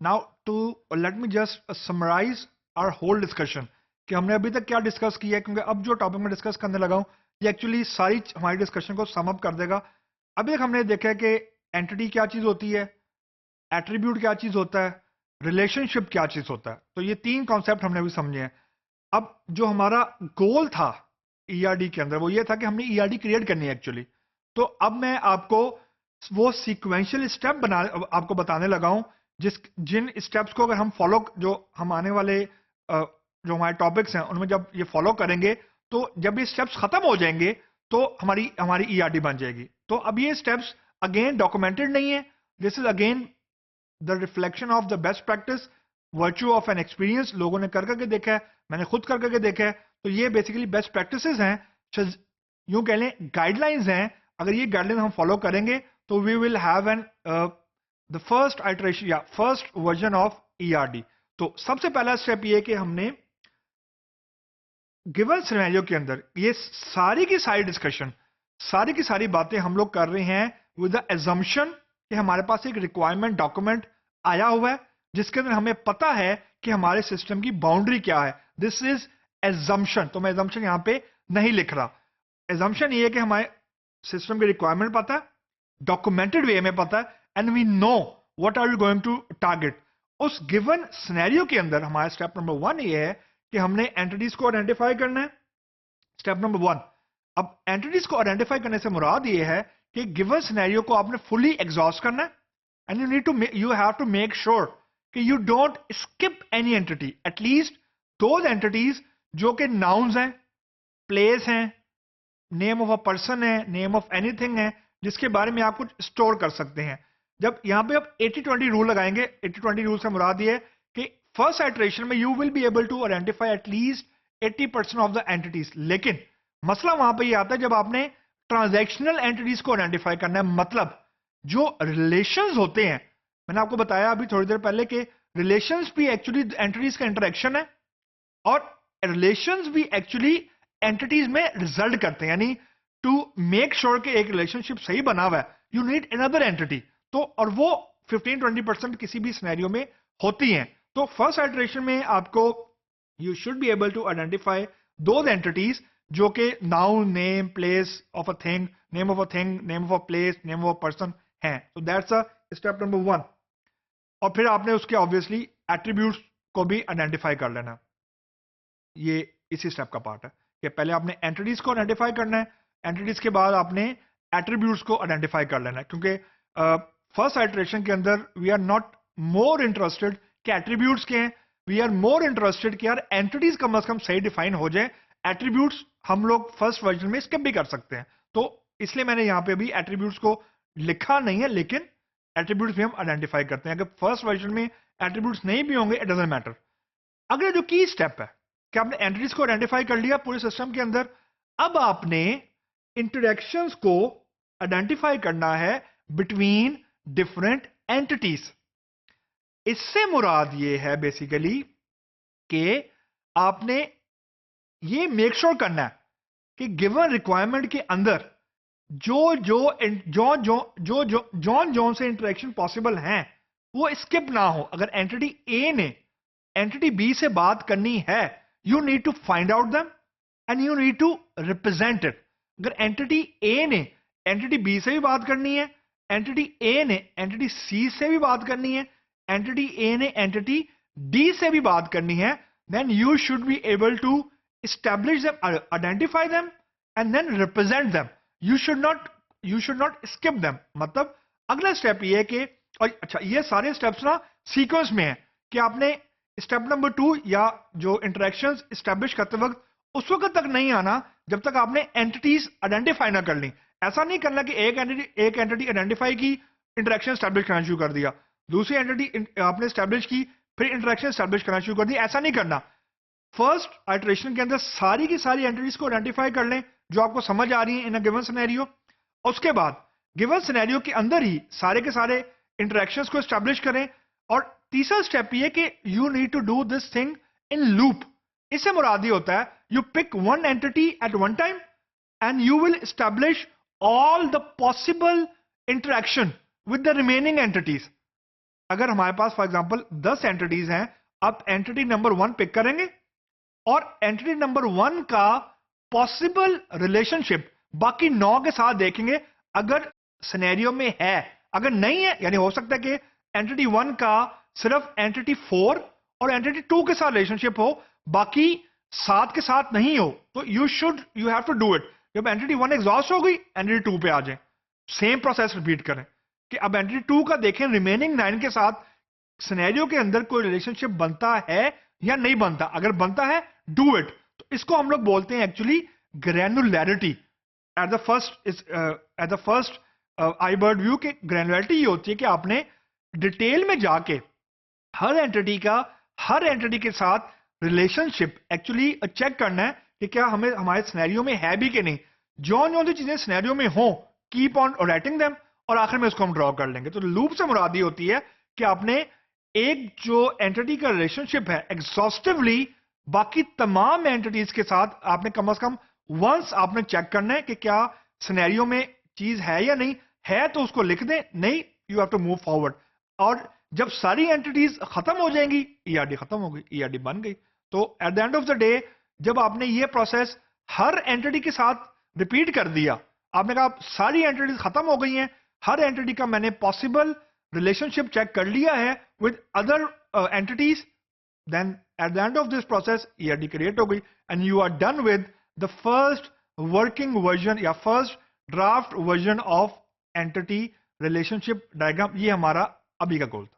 Now to let me just summarize our whole discussion कि हमने अभी तक क्या डिस्कस किया है, क्योंकि अब जो टॉपिक में डिस्कस करने लगा हूं ये एक्चुअली सारी हमारी डिस्कशन को सम अप कर देगा। अभी तक हमने देखा है कि एंटिटी क्या चीज होती है, एट्रीब्यूट क्या चीज होता है, रिलेशनशिप क्या चीज होता है। तो ये तीन कॉन्सेप्ट हमने अभी समझे हैं। अब जो हमारा गोल था ईआरडी के अंदर वो ये था कि हमने ईआरडी क्रिएट करनी है एक्चुअली। तो अब मैं आपको वो सीक्वेंशियल स्टेप बना आपको बताने लगा हूं जिन स्टेप्स को अगर हम फॉलो, जो हम आने वाले जो हमारे टॉपिक्स हैं उनमें जब ये फॉलो करेंगे तो जब ये स्टेप्स खत्म हो जाएंगे तो हमारी हमारी ईआरडी बन जाएगी। तो अब ये स्टेप्स अगेन डॉक्यूमेंटेड नहीं है, this is again the reflection of the best practice, virtue of an experience. लोगों ने कर करके देखा है, मैंने खुद कर करके देखा है। तो ये बेसिकली बेस्ट प्रैक्टिसेस हैं, यूं कह लें गाइडलाइंस हैं। अगर ये गाइडलाइन हम फॉलो करेंगे तो we will have an the first iteration या फर्स्ट वर्जन ऑफ ईआरडी। तो सबसे पहला स्टेप ये कि हमने गिवन सिनेरियो के अंदर ये सारी की सारी डिस्कशन, सारी की सारी बातें हम लोग कर रहे हैं विद द एजम्पशन कि हमारे पास एक रिक्वायरमेंट डॉक्यूमेंट आया हुआ है जिसके अंदर हमें पता है कि हमारे सिस्टम की बाउंड्री क्या है। This is assumption. तो मैं एजम्पशन यहां पे नहीं लिख रहा। एजम्पशन ये है कि हमारे सिस्टम की रिक्वायरमेंट पता है, डॉक्यूमेंटेड वे में पता है, and we know what are you going to target. उस गिवन सिनेरियो के अंदर हमारा स्टेप नंबर 1 ये है कि हमने एंटिटीज को आइडेंटिफाई करना है। Step number 1। अब एंटिटीज को आइडेंटिफाई करने से मुराद ये है कि गिवन सिनेरियो को आपने फुली एग्जॉस्ट करना है, and you have to make sure कि you don't skip any entity, at least those entities जो कि नाउन्स हैं, प्लेस हैं, नेम ऑफ अ पर्सन है, नेम ऑफ एनीथिंग है, जिसके बारे में आप कुछ स्टोर कर सकते हैं। जब यहां पे आप 80-20 रूल लगाएंगे, 80-20 रूल से मुराद ये है कि फर्स्ट आइटरेशन में you will be able to identify at least 80% of the entities. लेकिन मसला वहां पे ये आता है जब आपने ट्रांजैक्शनल एंटिटीज को आइडेंटिफाई करना है, मतलब जो रिलेशंस होते हैं। मैंने आपको बताया अभी थोड़ी देर पहले कि रिलेशंस भी एक्चुअली एंटिटीज का इंटरेक्शन है, और रिलेशंस भी एक्चुअली एंटिटीज में रिजल्ट करते हैं। यानी टू मेक श्योर कि एक रिलेशनशिप सही बना हुआ है यू नीड अनदर एंटिटी। तो और वो 15-20% किसी भी सिनेरियो में होती हैं। तो फर्स्ट आइटरेशन में आपको you should be able to identify those entities जो कि noun, name, place of a thing, name of a thing, name of a place, name of a person हैं। तो दैट्स अ स्टेप नंबर 1। और फिर आपने उसके ऑब्वियसली एट्रीब्यूट्स को भी आइडेंटिफाई कर लेना। ये इसी स्टेप का पार्ट है कि पहले आपने एंटिटीज को आइडेंटिफाई करना है, एंटिटीज के बाद आपने एट्रीब्यूट्स को आइडेंटिफाई कर लेना है। क्योंकि फर्स्ट आइटरेशन के अंदर we are not more interested कि एट्रीब्यूट्स के हैं, वी आर मोर इंटरेस्टेड कि यार एंटिटीज कम से कम सही डिफाइन हो जाए। एट्रीब्यूट्स हम लोग फर्स्ट वर्जन में स्किप भी कर सकते हैं। तो इसलिए मैंने यहां पे भी एट्रीब्यूट्स को लिखा नहीं है, लेकिन एट्रीब्यूट्स भी हम आइडेंटिफाई करते हैं। अगर फर्स्ट वर्जन में एट्रीब्यूट्स नहीं भी होंगे इट डजंट मैटर। अगला जो की स्टेप है कि आपने एंटिटीज को आइडेंटिफाई कर लिया पूरे सिस्टम के अंदर, अब आपने इंटरेक्शंस को आइडेंटिफाई करना है बिटवीन डिफरेंट एंटिटीज। इससे मुराद ये है बेसिकली कि आपने ये मेक श्योर करना है कि गिवन रिक्वायरमेंट के अंदर जॉन जॉन से इंटरेक्शन पॉसिबल हैं वो स्किप ना हो। अगर एंटिटी ए ने एंटिटी बी से बात करनी है, you need to find out them and you need to represent it. अगर एंटिटी ए ने एंटिटी बी से भी बात करनी है, एंटिटी ए ने एंटिटी सी से भी बात करनी है, एंटिटी ए ने एंटिटी डी से भी बात करनी है, then you should be able to establish them, identify them and then represent them. You should not skip them. मतलब अगला स्टेप ये है कि, और अच्छा ये सारे स्टेप्स ना सीक्वेंस में है कि आपने स्टेप नंबर 2 या जो इंटरेक्शंस एस्टेब्लिश करते वक्त उस वक्त तक नहीं आना जब तक आपने एंटिटीज आइडेंटिफाई ना कर ली। ऐसा नहीं करना कि एक एंटिटी आइडेंटिफाई की, इंटरेक्शन एस्टेब्लिश करना शुरू कर दिया, दूसरी एंटिटी आपने एस्टेब्लिश की, फिर इंटरेक्शन एस्टेब्लिश करना शुरू कर दिया। ऐसा नहीं करना। फर्स्ट आइटरेशन के अंदर सारी की सारी एंटिटीज को आइडेंटिफाई कर लें जो आपको समझ आ रही हैं इन अ गिवन सिनेरियो। उसके बाद गिवन सिनेरियो के अंदर ही सारे के सारे इंटरेक्शंस को एस्टेब्लिश करें। और तीसरा स्टेप ये कि you need to do this thing in loop. इससे मुराद ये होता है you pick one entity at one time and you will establish all the possible interaction with the remaining entities. अगर हमारे पास फॉर एग्जांपल 10 एंटिटीज हैं, आप एंटिटी नंबर 1 पिक करेंगे और एंटिटी नंबर 1 का पॉसिबल रिलेशनशिप बाकी 9 के साथ देखेंगे अगर सिनेरियो में है। अगर नहीं है, यानी हो सकता है कि एंटिटी 1 का सिर्फ एंटिटी 4 और एंटिटी 2 के साथ रिलेशनशिप हो, बाकी 7 के साथ नहीं हो, तो you have to do it. जब एंटिटी 1 एग्जॉस्ट हो गई, एंटिटी 2 पे आ जाए, सेम प्रोसेस रिपीट करें कि अब एंटिटी 2 का देखें रिमेनिंग 9 के साथ सिनेरियो के अंदर कोई रिलेशनशिप बनता है या नहीं बनता। अगर बनता है, डू इट। तो इसको हम लोग बोलते हैं actually granularity. At the first eye bird view के ग्रैनुलैरिटी ये होती है कि आपने डिटेल में जाके हर एंटिटी के साथ रिलेशनशिप एक्चुअली चेक करना है कि क्या हमें हमारे सिनेरियो में है भी कि नहीं। जो चीजें सिनेरियो में हो, कीप ऑन राइटिंग देम, और आखिर में इसको हम ड्रॉ कर लेंगे। तो लूप से मुराद ये होती है कि आपने एक जो एंटिटी का रिलेशनशिप है एग्जॉस्टिवली बाकी तमाम एंटिटीज के साथ आपने कम से कम वंस आपने चेक करना है कि क्या सिनेरियो में चीज है या नहीं है, तो उसको लिख दें, नहीं you have to move forward. और जब सारी एंटिटीज खत्म हो जाएंगी, ईआरडी खत्म हो गई, ईआरडी बन गई। तो at the end of the day जब आपने ये प्रोसेस हर एंटिटी के साथ रिपीट कर दिया, आपने कहा सारी एंटिटीज खत्म हो गई हैं, हर एंटिटी का मैंने पॉसिबल रिलेशनशिप चेक कर लिया है with other entities, then at the end of this process ERD create हो गई and you are done with the first working version या first draft version of entity relationship diagram। ये हमारा अभी का गोल था।